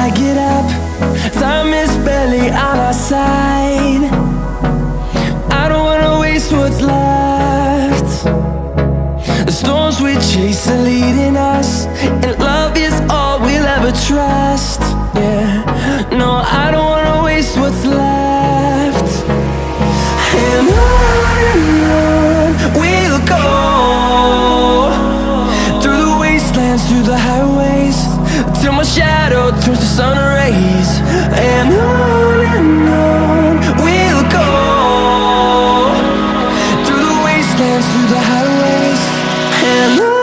I get up. Time is barely on our side. I don't wanna waste what's left. The storms we chase are leading us, and love is all we'll ever trust. Yeah, no, I don't wanna waste what's left. And on we'll go, through the wastelands, through the highways, till my shadow turns to sun rays. And on we'll go, through the wastelands, through the highways, and on.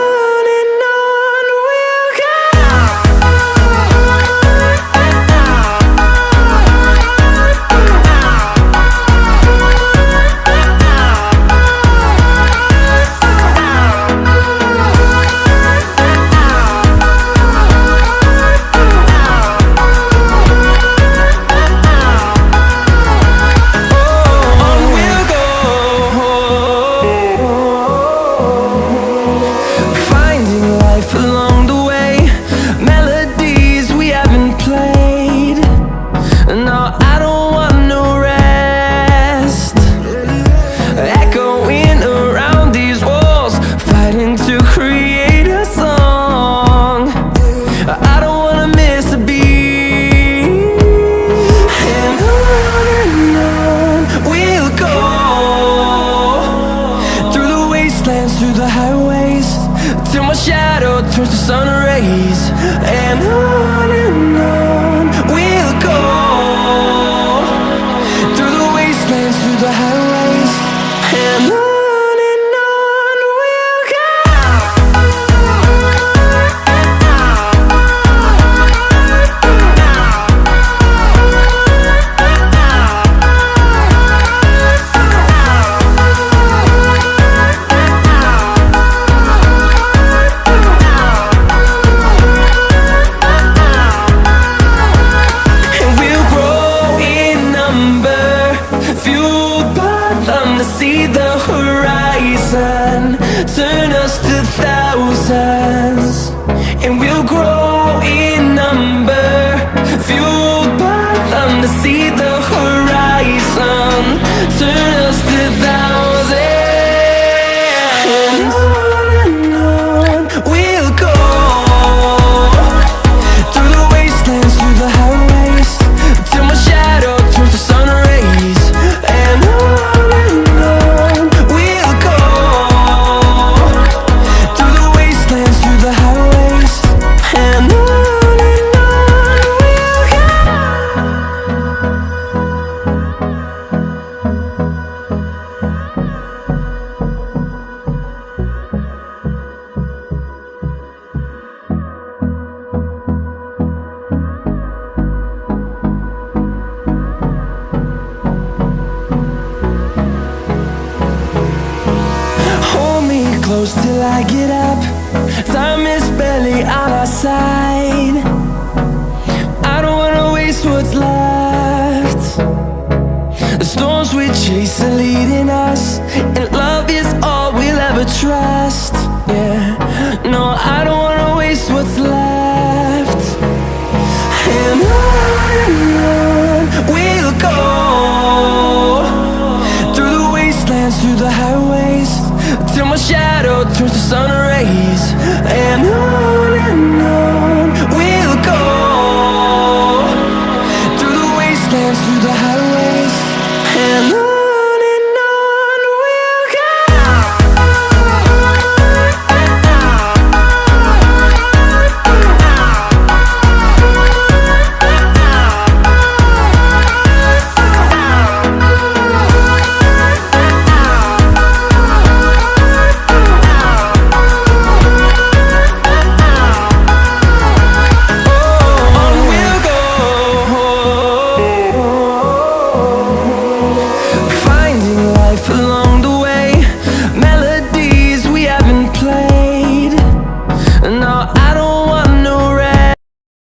Through the highways, till my shadow turns to sun rays. And on we'll go, through the wastelands, through the highways, and on. See the horizon turn us to thousands, and we'll grow in number, fueled by them. To see the horizon turn us to thousands, and on we'll go, through the wastelands, through the highways, till my shadow turns to sun rays. And on close till I get up. Time is barely on our side. I don't wanna waste what's left. The storms we chase are leading us, and love is all we'll ever trust. Yeah, no, I don't wanna waste what's left.